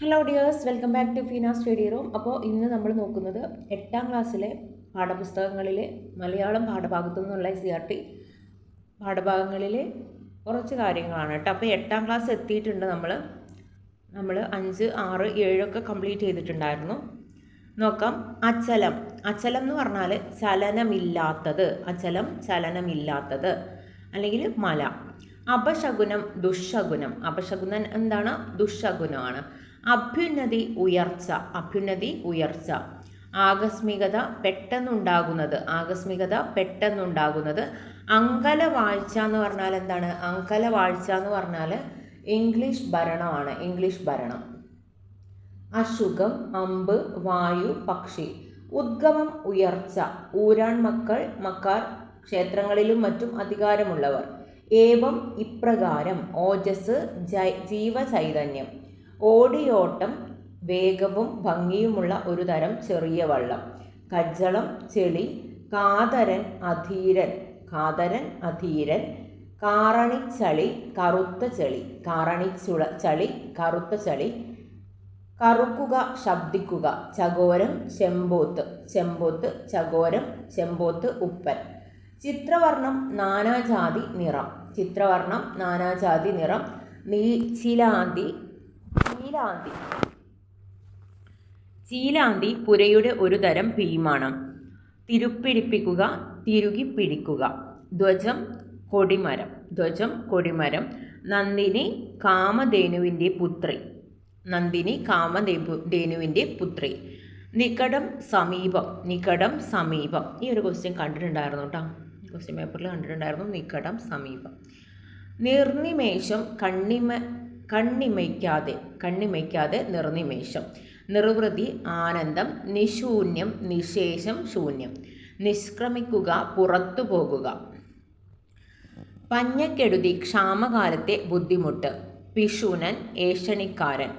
Hello dears, welcome back to Feena study room. അപ്പോൾ ഇന്ന് നമ്മൾ നോക്കുന്നത് 8ാം ക്ലാസ്സിലെ പാഠപുസ്തകങ്ങളിലെ മലയാളം പാഠഭാഗത്തു നിന്നുള്ള CRT പാഠഭാഗങ്ങളിലെ കുറച്ച് കാര്യങ്ങളാണ് കേട്ടോ. അപ്പോൾ 8ാം ക്ലാസ് എത്തിയിട്ടുണ്ട്. നമ്മൾ 5, 6, 7 ഒക്കെ കംപ്ലീറ്റ് ചെയ്തിട്ടുണ്ടായിരുന്നു. നോക്കാം. അചലം. അചലം എന്ന് പറഞ്ഞാൽ ചലനമില്ലാത്തത്. അചലം ചലനമില്ലാത്തത് അല്ലെങ്കിൽ മല. അപശകുനം ദുശകുനം. അപശകുനം എന്താണ്? ദുശകുനമാണ്. അഭ്യുന്നതി ഉയർച്ച. അഭ്യുന്നതി ഉയർച്ച. ആകസ്മികത പെട്ടെന്നുണ്ടാകുന്നത്. ആകസ്മികത പെട്ടെന്നുണ്ടാകുന്നത്. അങ്കലവാഴ്ച എന്ന് പറഞ്ഞാൽ എന്താണ്? അങ്കലവാഴ്ച എന്ന് പറഞ്ഞാൽ ഇംഗ്ലീഷ് ഭരണമാണ്. ഇംഗ്ലീഷ് ഭരണം. അശുകം അമ്പ് വായു പക്ഷി. ഉദ്ഗമം ഉയർച്ച. ഊരാൺ മക്കാർ ക്ഷേത്രങ്ങളിലും മറ്റും അധികാരമുള്ളവർ. ഏവം ഇപ്രകാരം. ഓജസ് ജീവചൈതന്യം. ഓടിയോട്ടം വേഗവും ഭംഗിയുമുള്ള ഒരു തരം ചെറിയ വള്ളം. കജ്ജളം ചെളി. കാതരൻ അധീരൻ. കാതരൻ അധീരൻ. കാറണിച്ചളി കറുത്ത ചെളി. കാറണിച്ചളി കറുത്ത ചളി. കറുക്കുക ശബ്ദിക്കുക. ചകോരം ചെമ്പോത്ത്. ചെമ്പോത്ത് ചകോരം. ചെമ്പോത്ത് ഉപ്പൻ. ചിത്രവർണം നാനാജാതി നിറം. ചിത്രവർണം നാനാജാതി നിറം. ചീലാന്തി. ചീലാന്തി പുരയുടെ ഒരു തരം ഭീമാണം. തിരുപ്പിടിപ്പിക്കുക തിരുകി പിടിക്കുക. ധ്വജം കൊടിമരം. ധ്വജം കൊടിമരം. നന്ദിനി കാമധേനുവിൻ്റെ പുത്രി. നന്ദിനി കാമധേനുവിൻ്റെ പുത്രി. നികടം സമീപം. നികടം സമീപം. ഈ ഒരു ക്വസ്റ്റ്യൻ കണ്ടിട്ടുണ്ടായിരുന്നു കേട്ടോ. ക്വസ്റ്റ്യൻ പേപ്പറിൽ കണ്ടിട്ടുണ്ടായിരുന്നു. നികടം സമീപം. നിർനിമേഷം കണ്ണിമയ്ക്കാതെ നിർനിമേഷം. നിർവൃതി ആനന്ദം. നിശൂന്യം നിശേഷം ശൂന്യം. നിഷ്ക്രമിക്കുക പുറത്തു പോകുക. പഞ്ഞക്കെടുതി ക്ഷാമകാലത്തെ ബുദ്ധിമുട്ട്. പിശുനൻ ഏഷണിക്കാരൻ.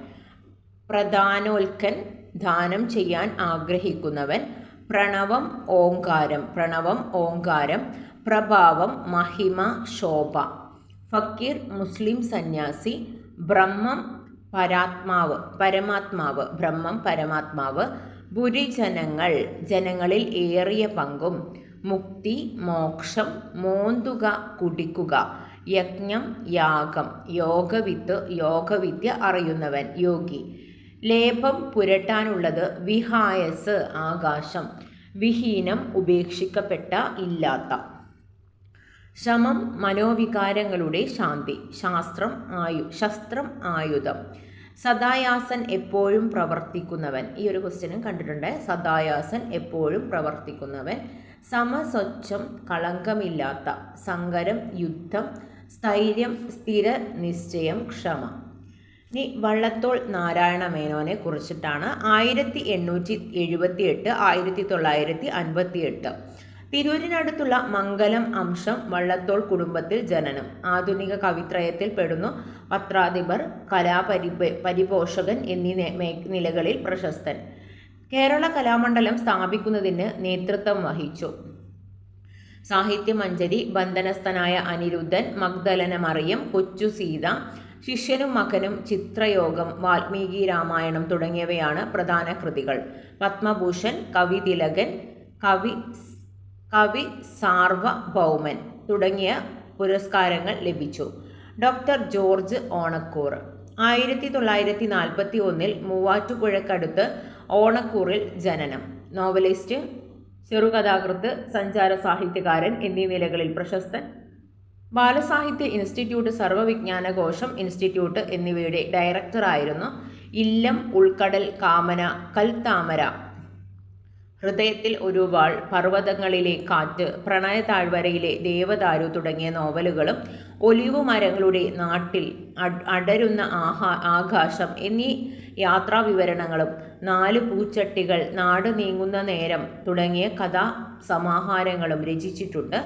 പ്രധാനോൽക്കൻ ദാനം ചെയ്യാൻ ആഗ്രഹിക്കുന്നവൻ. പ്രണവം ഓങ്കാരം. പ്രണവം ഓങ്കാരം. പ്രഭാവം മഹിമ ശോഭ. ഫക്കീർ മുസ്ലിം സന്യാസി. ബ്രഹ്മം പരമാത്മാവ്. ബ്രഹ്മം പരമാത്മാവ്. ഭുരിജനങ്ങൾ ജനങ്ങളിൽ ഏറിയ പങ്കും. മുക്തി മോക്ഷം. മോന്തുക കുടിക്കുക. യജ്ഞം യാഗം. യോഗവിദ്യ അറിയുന്നവൻ യോഗി. ലേപം പുരട്ടാനുള്ളത്. വിഹായസ് ആകാശം. വിഹീനം ഉപേക്ഷിക്കപ്പെട്ട ഇല്ലാത്ത. ശമം മനോവികാരങ്ങളുടെ ശാന്തി. ശസ്ത്രം ആയുധം. സദായാസൻ എപ്പോഴും പ്രവർത്തിക്കുന്നവൻ. ഈ ഒരു ക്വസ്റ്റ്യനും കണ്ടിട്ടുണ്ട്. സദായാസൻ എപ്പോഴും പ്രവർത്തിക്കുന്നവൻ. സമസ്വച്ഛം കളങ്കമില്ലാത്ത. സങ്കരം യുദ്ധം. സ്ഥൈര്യം സ്ഥിര നിശ്ചയം ക്ഷമ. ഇനി വള്ളത്തോൾ നാരായണ മേനോനെ കുറിച്ചിട്ടാണ്. 1878 1958. തിരൂരിനടുത്തുള്ള മംഗലം അംശം വള്ളത്തോൾ കുടുംബത്തിൽ ജനനം. ആധുനിക കവിത്രയത്തിൽ പെടുന്നു. പത്രാധിപർ, പരിപോഷകൻ എന്നീ നിലകളിൽ പ്രശസ്തൻ. കേരള കലാമണ്ഡലം സ്ഥാപിക്കുന്നതിന് നേതൃത്വം വഹിച്ചു. സാഹിത്യമഞ്ജരി, ബന്ധനസ്ഥനായ അനിരുദ്ധൻ, മഗ്ദലന മറിയം, കൊച്ചു സീത, ശിഷ്യനും മകനും, ചിത്രയോഗം, വാൽമീകി രാമായണം തുടങ്ങിയവയാണ് പ്രധാന കൃതികൾ. പത്മഭൂഷൺ, കവി തിലകൻ, കവി സാർവഭൗമൻ തുടങ്ങിയ പുരസ്കാരങ്ങൾ ലഭിച്ചു. Doctor George Onakkoor. 1941 മൂവാറ്റുപുഴക്കടുത്ത് ഓണക്കൂറിൽ ജനനം. നോവലിസ്റ്റ്, ചെറുകഥാകൃത്ത്, സഞ്ചാര സാഹിത്യകാരൻ എന്നീ നിലകളിൽ പ്രശസ്തൻ. ബാലസാഹിത്യ ഇൻസ്റ്റിറ്റ്യൂട്ട്, സർവ്വവിജ്ഞാനകോശം ഇൻസ്റ്റിറ്റ്യൂട്ട് എന്നിവയുടെ ഡയറക്ടറായിരുന്നു. ഇല്ലം, ഉൾക്കടൽ, കാമന, കൽത്താമര, ഹൃദയത്തിൽ ഒരു വാൾ, പർവ്വതങ്ങളിലെ കാറ്റ്, പ്രണയതാഴ്വരയിലെ ദേവദാരു തുടങ്ങിയ നോവലുകളും ഒലിവു മരങ്ങളുടെ നാട്ടിൽ, അടരുന്ന ആകാശം എന്നീ യാത്രാവിവരണങ്ങളും 4 പൂച്ചട്ടികൾ, നാട് നീങ്ങുന്ന നേരം തുടങ്ങിയ കഥാസമാഹാരങ്ങളും രചിച്ചിട്ടുണ്ട്.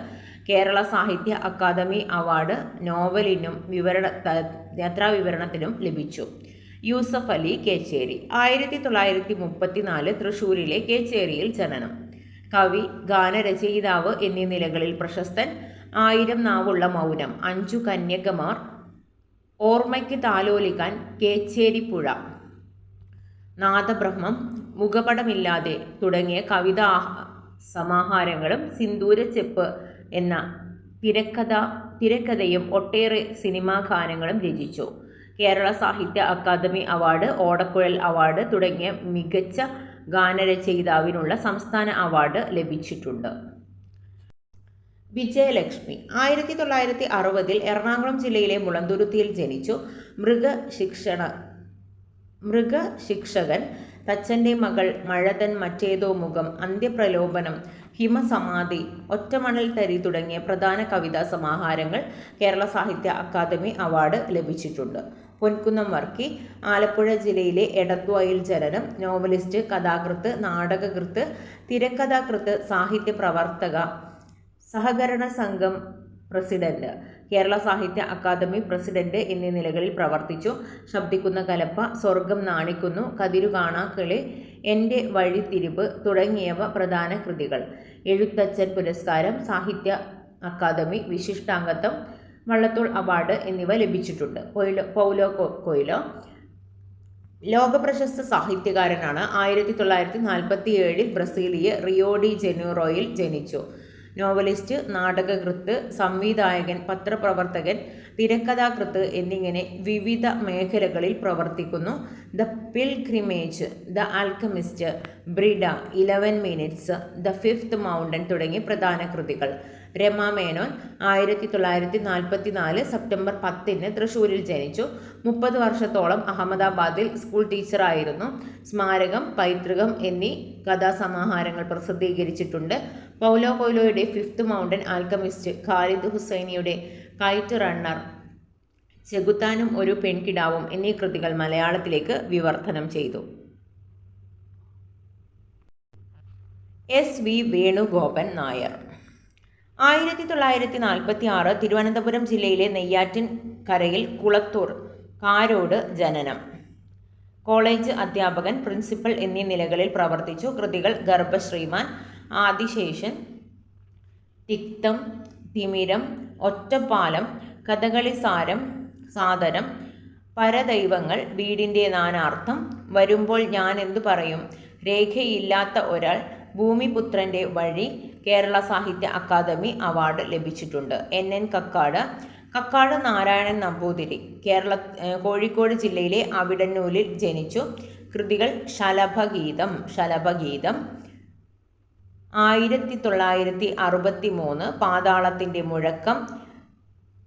കേരള സാഹിത്യ അക്കാദമി അവാർഡ് നോവലിനും യാത്രാവിവരണത്തിനും ലഭിച്ചു. യൂസഫ് അലി കേച്ചേരി. 1934 തൃശ്ശൂരിലെ കേച്ചേരിയിൽ ജനനം. കവി, ഗാനരചയിതാവ് എന്നീ നിലകളിൽ പ്രശസ്തൻ. 1000 നാവുള്ള മൗനം, 5 കന്യകമാർ, ഓർമ്മയ്ക്ക് താലോലിക്കാൻ കേച്ചേരിപ്പുഴ, നാദബ്രഹ്മം, മുഖപടമില്ലാതെ തുടങ്ങിയ കവിതാ സമാഹാരങ്ങളും സിന്ദൂരച്ചെപ്പ് എന്ന തിരക്കഥയും ഒട്ടേറെ സിനിമാ ഗാനങ്ങളും രചിച്ചു. കേരള സാഹിത്യ അക്കാദമി അവാർഡ്, ഓടക്കുഴൽ അവാർഡ് തുടങ്ങിയ മികച്ച ഗാനരചയിതാവിനുള്ള സംസ്ഥാന അവാർഡ് ലഭിച്ചിട്ടുണ്ട്. വിജയലക്ഷ്മി 1960 എറണാകുളം ജില്ലയിലെ മുളന്തുരുത്തിയിൽ ജനിച്ചു. മൃഗശിക്ഷകൻ, തച്ചൻ്റെ മകൾ, മഴതൻ മറ്റേതോ മുഖം, അന്ത്യപ്രലോഭനം, ഹിമസമാധി, ഒറ്റമണൽ തരി തുടങ്ങിയ പ്രധാന കവിതാ സമാഹാരങ്ങൾ കേരള സാഹിത്യ അക്കാദമി അവാർഡ് ലഭിച്ചിട്ടുണ്ട്. പൊൻകുന്നം വർക്കി, ആലപ്പുഴ ജില്ലയിലെ എടത്വായിൽ ജനനം. നോവലിസ്റ്റ്, കഥാകൃത്ത്, നാടകകൃത്ത്, തിരക്കഥാകൃത്ത്, സാഹിത്യ പ്രവർത്തക, സഹകരണ സംഘം president, Kerala Sahitya academy president എന്നീ നിലകളിൽ പ്രവർത്തിച്ചു. ശബ്ദിക്കുന്ന കലപ്പ, സ്വർഗം നാണിക്കുന്നു, കതിരു കാണാക്കിളി, എൻ്റെ വഴിത്തിരിവ് തുടങ്ങിയവ പ്രധാന കൃതികൾ. എഴുത്തച്ഛൻ പുരസ്കാരം, സാഹിത്യ അക്കാദമി വിശിഷ്ടാംഗത്വം, വള്ളത്തോൾ അവാർഡ് എന്നിവ ലഭിച്ചിട്ടുണ്ട്. പൗലോ കൊയ്ലോ ലോകപ്രശസ്ത സാഹിത്യകാരനാണ്. 1947 ബ്രസീലിലെ റിയോ ഡി ജനീറോയിൽ ജനിച്ചു. നോവലിസ്റ്റ്, നാടകകൃത്ത്, സംവിധായകൻ, പത്രപ്രവർത്തകൻ, തിരക്കഥാകൃത്ത് എന്നിങ്ങനെ വിവിധ മേഖലകളിൽ പ്രവർത്തിക്കുന്നു. The pilgrimage, the alchemist, Brida, 11 minutes, the fifth mountain തുടങ്ങിയ പ്രധാന കൃതികൾ. രമാ മേനോൻ 1944 സെപ്റ്റംബർ 10 തൃശ്ശൂരിൽ ജനിച്ചു. 30 വർഷത്തോളം അഹമ്മദാബാദിൽ സ്കൂൾ ടീച്ചറായിരുന്നു. സ്മാരകം, പൈതൃകം എന്നീ കഥാസമാഹാരങ്ങൾ പ്രസിദ്ധീകരിച്ചിട്ടുണ്ട്. പൗലോ കൊയ്ലോയുടെ ഫിഫ്ത്ത് മൗണ്ടൻ, ആൽക്കമിസ്റ്റ്, ഖാലിദ് ഹുസൈനിയുടെ കൈറ്റ് റണ്ണർ, ചെകുത്താനും ഒരു പെൺകിടാവും എന്നീ കൃതികൾ മലയാളത്തിലേക്ക് വിവർത്തനം ചെയ്തു. എസ്. വി. വേണുഗോപൻ നായർ 1946 തിരുവനന്തപുരം ജില്ലയിലെ നെയ്യാറ്റിൻകരയിൽ കുളത്തൂർ കാരോട് ജനനം. കോളേജ് അധ്യാപകൻ, പ്രിൻസിപ്പൽ എന്നീ നിലകളിൽ പ്രവർത്തിച്ചു. കൃതികൾ: ഗർഭശ്രീമാൻ, ആദിശേഷൻ, തിക്തം, തിമിരം, ഒറ്റപ്പാലം, കഥകളി സാദരം, പരദൈവങ്ങൾ, വീടിൻ്റെ നാനാർത്ഥം, വരുമ്പോൾ ഞാൻ എന്തു പറയും, രേഖയില്ലാത്ത ഒരാൾ, ഭൂമിപുത്രൻ്റെ വഴി. കേരള സാഹിത്യ അക്കാദമി അവാർഡ് ലഭിച്ചിട്ടുണ്ട്. NN കക്കാട് നാരായണൻ നമ്പൂതിരി കോഴിക്കോട് ജില്ലയിലെ അവിടന്നൂരിൽ ജനിച്ചു. കൃതികൾ: ശലഭഗീതം 1963, പാതാളത്തിൻ്റെ മുഴക്കം,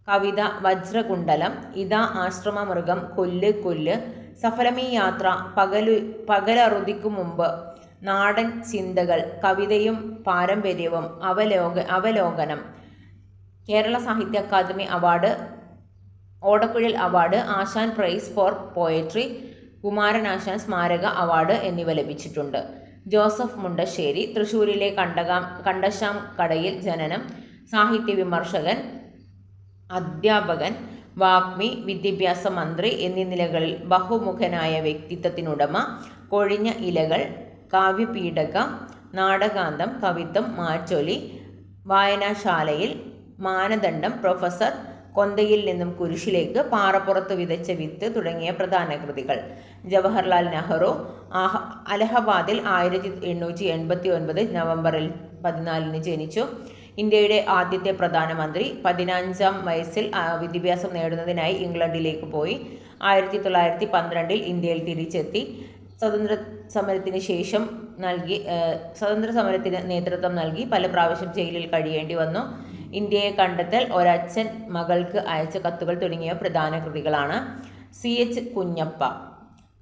കവിത വജ്രകുണ്ഡലം, ഇതാ ആശ്രമമൃഗം, കൊല്ല്, സഫലമീ യാത്ര, പകലറുതിക്കു മുമ്പ്, നാടൻ ചിന്തകൾ, കവിതയും പാരമ്പര്യവും, അവലോകനം. Kerala Sahitya Akademi award, Odakkuzhal award, Asan prize for poetry, Kumaranasan Smaraka award എന്നിവ ലഭിച്ചിട്ടുണ്ട്. ജോസഫ് മുണ്ടശ്ശേരി തൃശ്ശൂരിലെ കണ്ടശാം കടയിൽ ജനനം. സാഹിത്യ വിമർശകൻ, അധ്യാപകൻ, വാഗ്മി, വിദ്യാഭ്യാസ മന്ത്രി എന്നീ നിലകളിൽ ബഹുമുഖനായ വ്യക്തിത്വത്തിനുടമ. കൊഴിഞ്ഞ ഇലകൾ, കാവ്യപീഠക, നാടകാന്തം, കവിത്വം, മാറ്റൊലി, വായനശാലയിൽ, മാനദണ്ഡം, പ്രൊഫസർ, കൊന്തയിൽ നിന്നും കുരിശിലേക്ക്, പാറപ്പുറത്ത് വിതച്ച വിത്ത് തുടങ്ങിയ പ്രധാന കൃതികൾ. ജവഹർലാൽ നെഹ്റു അലഹബാദിൽ 1889 നവംബർ 14 ജനിച്ചു. ഇന്ത്യയുടെ ആദ്യത്തെ പ്രധാനമന്ത്രി. 15-ാം വയസ്സിൽ വിദ്യാഭ്യാസം നേടുന്നതിനായി ഇംഗ്ലണ്ടിലേക്ക് പോയി. 1912 ഇന്ത്യയിൽ തിരിച്ചെത്തി. സ്വാതന്ത്ര്യ സമരത്തിന് നേതൃത്വം നൽകി. പല പ്രാവശ്യം ജയിലിൽ കഴിയേണ്ടി വന്നു. ഇന്ത്യയെ കണ്ടെത്തൽ, ഒരച്ഛൻ മകൾക്ക് അയച്ച കത്തുകൾ തുടങ്ങിയ പ്രധാന കൃതികളാണ്. CH കുഞ്ഞപ്പ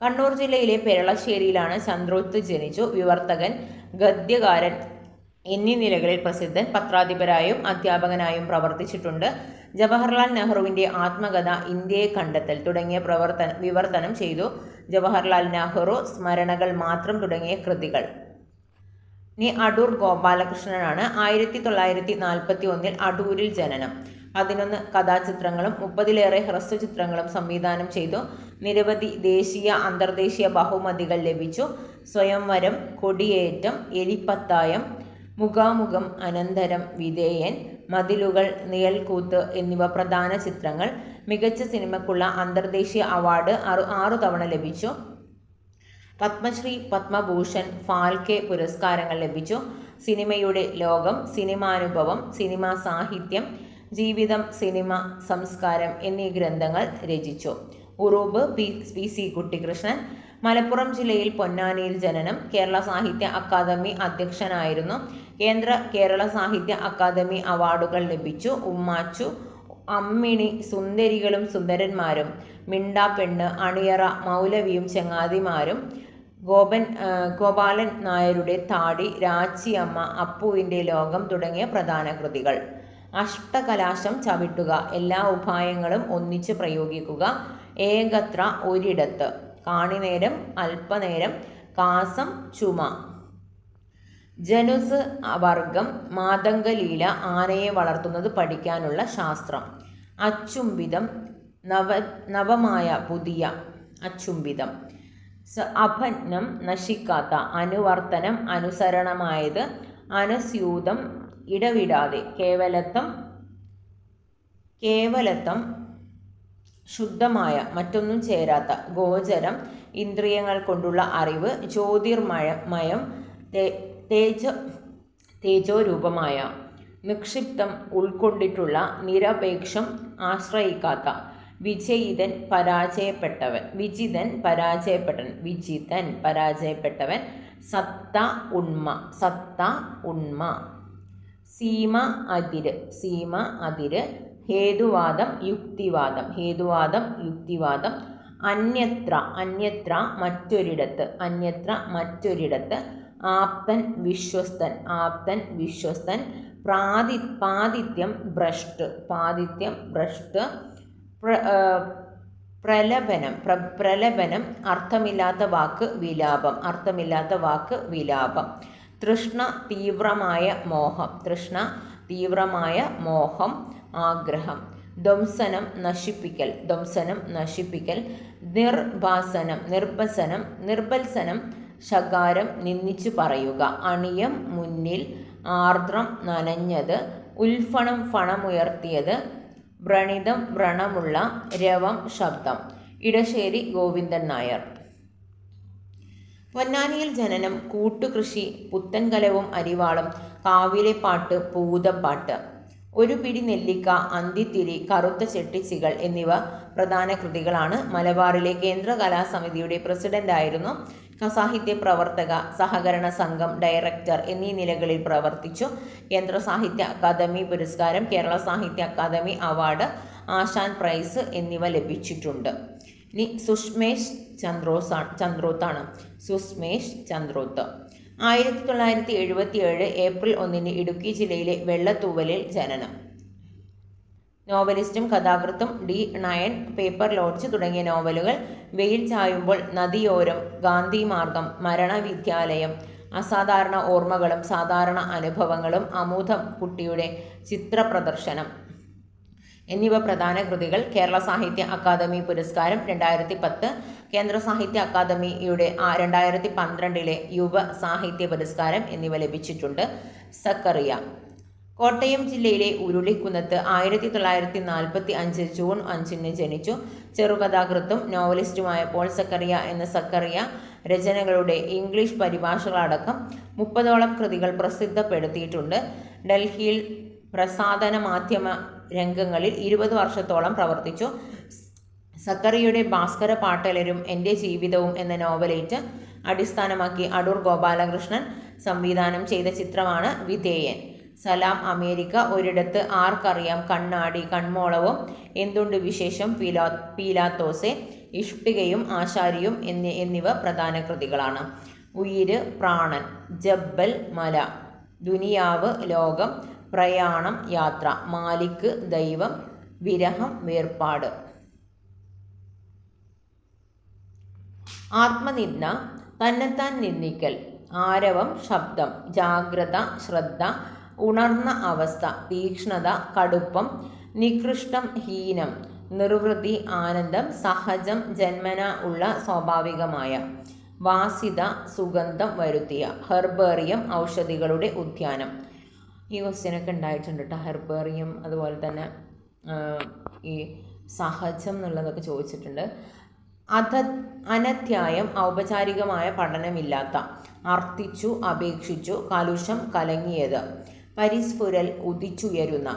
കണ്ണൂർ ജില്ലയിലെ പെരളശ്ശേരിയിലാണ് ചന്ദ്രോത്ത് ജനിച്ചു. വിവർത്തകൻ, ഗദ്യകാരൻ എന്നീ നിലകളിൽ പ്രസിദ്ധൻ. പത്രാധിപരായും അധ്യാപകനായും പ്രവർത്തിച്ചിട്ടുണ്ട്. ജവഹർലാൽ നെഹ്റുവിൻ്റെ ആത്മകഥ ഇന്ത്യയെ കണ്ടെത്തൽ തുടങ്ങിയ വിവർത്തനം ചെയ്തു. ജവഹർലാൽ നെഹ്റു സ്മരണകൾ മാത്രം തുടങ്ങിയ കൃതികൾ. ഇനി അടൂർ ഗോപാലകൃഷ്ണനാണ്. 1941 അടൂരിൽ ജനനം. 11 കഥാചിത്രങ്ങളും 30-ലേറെ ഹ്രസ്വചിത്രങ്ങളും സംവിധാനം ചെയ്തു. നിരവധി ദേശീയ അന്തർദേശീയ ബഹുമതികൾ ലഭിച്ചു. സ്വയംവരം, കൊടിയേറ്റം, എലിപ്പത്തായം, മുഖാമുഖം, അനന്തരം, വിധേയൻ, മതിലുകൾ, നിഴൽക്കൂത്ത് എന്നിവ പ്രധാന ചിത്രങ്ങൾ. മികച്ച സിനിമയ്ക്കുള്ള അന്തർദേശീയ അവാർഡ് 6 തവണ ലഭിച്ചു. പത്മശ്രീ, പത്മഭൂഷൺ, ഫാൽക്കെ പുരസ്കാരങ്ങൾ ലഭിച്ചു. സിനിമയുടെ ലോകം, സിനിമാനുഭവം, സിനിമാ സാഹിത്യം, ജീവിതം, സിനിമ, സംസ്കാരം എന്നീ ഗ്രന്ഥങ്ങൾ രചിച്ചു. Uroob P C Kuttikrishnan. മലപ്പുറം ജില്ലയിൽ പൊന്നാനിയിൽ ജനനം. കേരള സാഹിത്യ അക്കാദമി അധ്യക്ഷനായിരുന്നു. കേരള സാഹിത്യ അക്കാദമി അവാർഡുകൾ ലഭിച്ചു. ഉമ്മാച്ചു, അമ്മിണി, സുന്ദരികളും സുന്ദരന്മാരും, മിണ്ടാപ്പെണ്ണ്, അണിയറ, മൗലവിയും ചങ്ങാതിമാരും, ഗോപാലൻ നായരുടെ താടി, രാച്ചിയമ്മ, അപ്പുവിൻ്റെ ലോകം തുടങ്ങിയ പ്രധാന കൃതികൾ. അഷ്ടകലാശം ചവിട്ടുക, എല്ലാ ഉപായങ്ങളും ഒന്നിച്ച് പ്രയോഗിക്കുക, ഏകത്ര, ഒരിടത്ത്, കാണിനേരം, അല്പനേരം, കാസം, ചുമ. ജനുസ് വർഗം, മാതംഗലീല, ആനയെ വളർത്തുന്നത് പഠിക്കാനുള്ള ശാസ്ത്രം. അച്ചുംബിതം, നവമായ, പുതിയ, അച്ചുംബിതം. അഭന്നം, നശിക്കാത്ത, അനുവർത്തനം, അനുസരണമായത്, അനസ്യൂതം, ഇടവിടാതെ, കേവലത്വം, ശുദ്ധമായ, മറ്റൊന്നും ചേരാത്ത, ഗോചരം, ഇന്ദ്രിയങ്ങൾ കൊണ്ടുള്ള അറിവ്, ജ്യോതിർമയം, തേജോരൂപമായ, നിക്ഷിപ്തം, ഉൾക്കൊണ്ടിട്ടുള്ള, നിരപേക്ഷം, ആശ്രയിക്കാത്ത, വിജിതൻ പരാജയപ്പെട്ടവൻ, സത്ത, ഉണ്മ. സീമ, അതിര്, ഹേതുവാദം, യുക്തിവാദം, അന്യത്ര, മറ്റൊരിടത്ത്, ആപ്തൻ, വിശ്വസ്തൻ, പാതിഥ്യം, ഭ്രഷ്ട്, പ്രലപനം, അർത്ഥമില്ലാത്ത വാക്ക്, വിലാപം. തൃഷ്ണ, തീവ്രമായ മോഹം, ആഗ്രഹം. ധ്വംസനം, നശിപ്പിക്കൽ. നിർബൽസനം, ശകാരം, നിന്ദിച്ചു പറയുക. അണിയം, മുന്നിൽ. ആർദ്രം, നനഞ്ഞത്. ഉൽഫണം, ഫണമുയർത്തിയത്. വ്രണിതം, വ്രണമുള്ള. രവം, ശബ്ദം. ഇടശ്ശേരി ഗോവിന്ദൻ നായർ. പൊന്നാനിയിൽ ജനനം. കൂട്ടുകൃഷി, പുത്തൻകലവും അരിവാളും, കാവിലെ പാട്ട്, പൂതപ്പാട്ട്. ഒരു പിടി നെല്ലിക്ക, അന്തിത്തിരി, കറുത്ത ചെട്ടിച്ചികൾ എന്നിവ പ്രധാന കൃതികളാണ്. മലബാറിലെ കേന്ദ്ര കലാസമിതിയുടെ പ്രസിഡന്റായിരുന്നു. സാഹിത്യ പ്രവർത്തക, സഹകരണ സംഘം ഡയറക്ടർ എന്നീ നിലകളിൽ പ്രവർത്തിച്ചു. കേന്ദ്ര സാഹിത്യ അക്കാദമി പുരസ്കാരം, കേരള സാഹിത്യ അക്കാദമി അവാർഡ്, ആശാൻ പ്രൈസ് എന്നിവ ലഭിച്ചിട്ടുണ്ട്. ഇനി സുഷ്മേഷ് ചന്ദ്രോത്താണ്. 1977 ഏപ്രിൽ 1 ഇടുക്കി ജില്ലയിലെ വെള്ളത്തൂവലിൽ ജനനം. നോവലിസ്റ്റും കഥാകൃത്തും. ഡി നയൻ, പേപ്പർ ലോഡ്ജ് തുടങ്ങിയ നോവലുകൾ. വെയിൽ ചായുമ്പോൾ, നദിയോരം, ഗാന്ധിമാർഗം, മരണവിദ്യാലയം, അസാധാരണ ഓർമ്മകളും സാധാരണ അനുഭവങ്ങളും, അമുദം കുട്ടിയുടെ ചിത്രപ്രദർശനം എന്നിവ പ്രധാന കൃതികൾ. കേരള സാഹിത്യ അക്കാദമി പുരസ്കാരം 2010, കേന്ദ്ര സാഹിത്യ അക്കാദമിയുടെ 2012 യുവ സാഹിത്യ പുരസ്കാരം എന്നിവ ലഭിച്ചിട്ടുണ്ട്. സക്കറിയ. കോട്ടയം ജില്ലയിലെ ഉരുളിക്കുന്നത്ത് 1945 ജൂൺ 5 ജനിച്ചു. ചെറുകഥാകൃത്തും നോവലിസ്റ്റുമായ പോൾ സക്കറിയ എന്ന സക്കറിയ രചനകളുടെ ഇംഗ്ലീഷ് പരിഭാഷകളടക്കം 30ഓളം കൃതികൾ പ്രസിദ്ധപ്പെടുത്തിയിട്ടുണ്ട്. ഡൽഹിയിൽ പ്രസാധന മാധ്യമ രംഗങ്ങളിൽ 20 വർഷത്തോളം പ്രവർത്തിച്ചു. സക്കറിയയുടെ ഭാസ്കര പാട്ടലരും എൻ്റെ ജീവിതവും എന്ന നോവലേറ്റ് അടിസ്ഥാനമാക്കി അടൂർ ഗോപാലകൃഷ്ണൻ സംവിധാനം ചെയ്ത ചിത്രമാണ് വിധേയൻ. സലാം അമേരിക്ക, ഒരിടത്ത്, ആർക്കറിയാം, കണ്ണാടി, കൺമോളവും, എന്തുണ്ട് വിശേഷം, പീലാത്തോസെ, ഇഷ്ടികയും ആശാരിയും എന്നിവ പ്രധാന കൃതികളാണ്. ഉയിര്, പ്രാണൻ, ജബ്ബൽ, മല, ദുനിയാവ്, ലോകം, പ്രയാണം, യാത്ര, മാലിക്, ദൈവം, വിരഹം, വേർപാട്. ആത്മനിന്ദ, തന്നെത്താൻ നിന്ദിക്കൽ, ആരവം, ശബ്ദം, ജാഗ്രത, ശ്രദ്ധ, ഉണർന്ന അവസ്ഥ, തീക്ഷ്ണത, കടുപ്പം, നികൃഷ്ടം, ഹീനം, നിർവൃതി, ആനന്ദം, സഹജം, ജന്മന ഉള്ള, സ്വാഭാവികമായ, വാസിത, സുഗന്ധം വരുത്തിയ, ഹെർബേറിയം, ഔഷധികളുടെ ഉദ്യാനം. ഈ ക്വസ്റ്റ്യനൊക്കെ ഉണ്ടായിട്ടുണ്ട് കേട്ടോ. ഹെർബേറിയം, അതുപോലെ തന്നെ ഈ സഹജം എന്നുള്ളതൊക്കെ ചോദിച്ചിട്ടുണ്ട്. അനധ്യായം ഔപചാരികമായ പഠനമില്ലാത്ത. അർത്ഥിച്ചു അപേക്ഷിച്ചു കലുഷം കലങ്ങിയത്. പരിസ്ഫുരൽ ഉദിച്ചുയരുന്ന.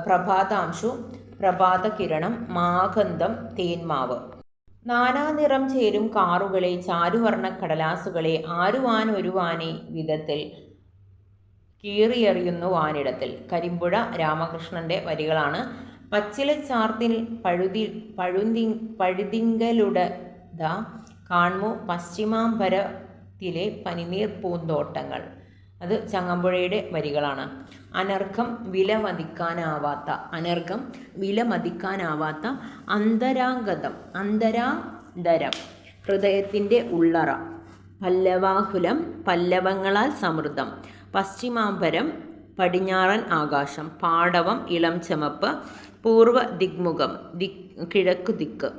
പ്രഭാതാംശു പ്രഭാതകിരണം. മാഗന്ധം തേന്മാവ്. നാനാനിറം ചേരും കാറുകളെ ചാരുവർണ്ണ കടലാസുകളെ ആരുവാനൊരുവാനെ വിധത്തിൽ കീറിയെറിയുന്നു വാനിടത്തിൽ. കരിമ്പുഴ രാമകൃഷ്ണന്റെ വരികളാണ്. പച്ചിലച്ചാർത്തിൽ പഴുതിങ്കലുട കാൺമു പശ്ചിമാംബരത്തിലെ പനിനീർ പൂന്തോട്ടങ്ങൾ. അത് ചങ്ങമ്പുഴയുടെ വരികളാണ്. അനർഘം വിലമതിക്കാനാവാത്ത അന്തരാന്തരം ഹൃദയത്തിൻ്റെ ഉള്ളറ. പല്ലവാകുലം പല്ലവങ്ങളാൽ സമൃദ്ധം. പശ്ചിമാംബരം പടിഞ്ഞാറൻ ആകാശം. പാടവം ഇളം ചമപ്പ്. പൂർവ്വ ദിഗ്മുഖം കിഴക്കു ദിക്ക്.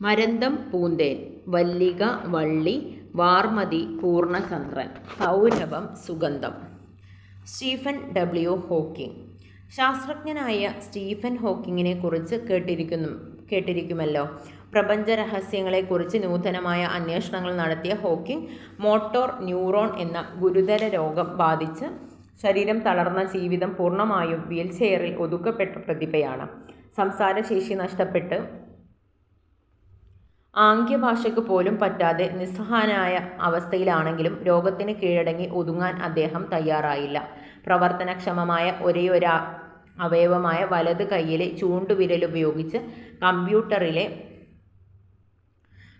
മരന്തം പൂന്തേൻ. വല്ലിക വള്ളി. വാർമതി പൂർണ്ണചന്ദ്രൻ. സൗരഭം സുഗന്ധം. സ്റ്റീഫൻ ഡബ്ല്യു ഹോക്കിംഗ്. ശാസ്ത്രജ്ഞനായ സ്റ്റീഫൻ ഹോക്കിങ്ങിനെ കുറിച്ച് കേട്ടിരിക്കുമല്ലോ. പ്രപഞ്ച രഹസ്യങ്ങളെക്കുറിച്ച് നൂതനമായ അന്വേഷണങ്ങൾ നടത്തിയ ഹോക്കിംഗ് മോട്ടോർ ന്യൂറോൺ എന്ന ഗുരുതര രോഗം ബാധിച്ച് ശരീരം തളർന്ന ജീവിതം പൂർണ്ണമായും വീൽചെയറിൽ ഒതുക്കപ്പെട്ട പ്രതിഭയാണ്. സംസാരശേഷി നഷ്ടപ്പെട്ട് ആംഗ്യഭാഷയ്ക്ക് പോലും പറ്റാതെ നിസ്സഹായനായ അവസ്ഥയിലാണെങ്കിലും രോഗത്തിന് കീഴടങ്ങി ഒതുങ്ങാൻ അദ്ദേഹം തയ്യാറായില്ല. പ്രവർത്തനക്ഷമമായ ഒരേയൊരു അവയവമായ വലത് കൈയിലെ ചൂണ്ടുവിരലുപയോഗിച്ച്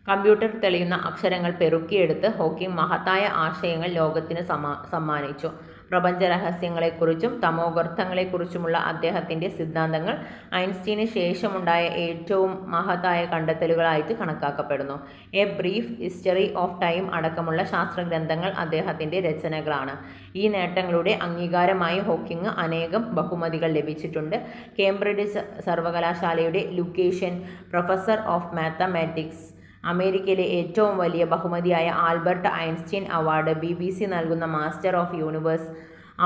കമ്പ്യൂട്ടർ തെളിയുന്ന അക്ഷരങ്ങൾ പെറുക്കിയെടുത്ത് ഹോക്കിംഗ് മഹത്തായ ആശയങ്ങൾ ലോകത്തിന് സമ്മാനിച്ചു. പ്രപഞ്ച രഹസ്യങ്ങളെക്കുറിച്ചും തമോഗർത്തങ്ങളെക്കുറിച്ചുമുള്ള അദ്ദേഹത്തിൻ്റെ സിദ്ധാന്തങ്ങൾ ഐൻസ്റ്റീന് ശേഷമുണ്ടായ ഏറ്റവും മഹത്തായ കണ്ടെത്തലുകളായിട്ട് കണക്കാക്കപ്പെടുന്നു. A brief history of time അടക്കമുള്ള ശാസ്ത്രഗ്രന്ഥങ്ങൾ അദ്ദേഹത്തിൻ്റെ രചനകളാണ്. ഈ നേട്ടങ്ങളുടെ അംഗീകാരമായി ഹോക്കിംഗ് അനേകം ബഹുമതികൾ ലഭിച്ചിട്ടുണ്ട്. കേംബ്രിഡ്ജ് സർവകലാശാലയുടെ ലുക്കേഷ്യൻ പ്രൊഫസർ ഓഫ് മാത്തമാറ്റിക്സ്, അമേരിക്കയിലെ ഏറ്റവും വലിയ ബഹുമതിയായ ആൽബർട്ട് ഐൻസ്റ്റീൻ അവാർഡ്, BBC നൽകുന്ന മാസ്റ്റർ ഓഫ് യൂണിവേഴ്സ്,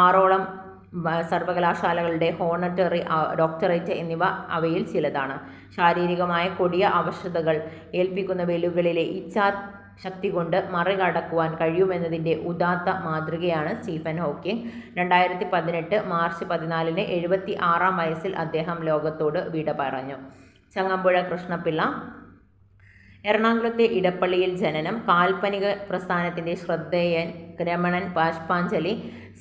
6ഓളം സർവകലാശാലകളുടെ ഹോണററി ഡോക്ടറേറ്റ് എന്നിവ അവയിൽ ചിലതാണ്. ശാരീരികമായ കൊടിയ അവശതകൾ ഏൽപ്പിക്കുന്ന വെല്ലുകളിലെ ഇച്ഛാശക്തി കൊണ്ട് മറികടക്കുവാൻ കഴിയുമെന്നതിൻ്റെ ഉദാത്ത മാതൃകയാണ് സ്റ്റീഫൻ ഹോക്കിംഗ്. 2018 മാർച്ച് 14 76-ാം വയസ്സിൽ അദ്ദേഹം ലോകത്തോട് വിട പറഞ്ഞു. ചങ്ങമ്പുഴ കൃഷ്ണപിള്ള. എറണാകുളത്തെ ഇടപ്പള്ളിയിൽ ജനനം. കാൽപ്പനിക പ്രസ്ഥാനത്തിൻ്റെ ശ്രദ്ധേയൻ. രമണൻ, ബാഷ്പാഞ്ജലി,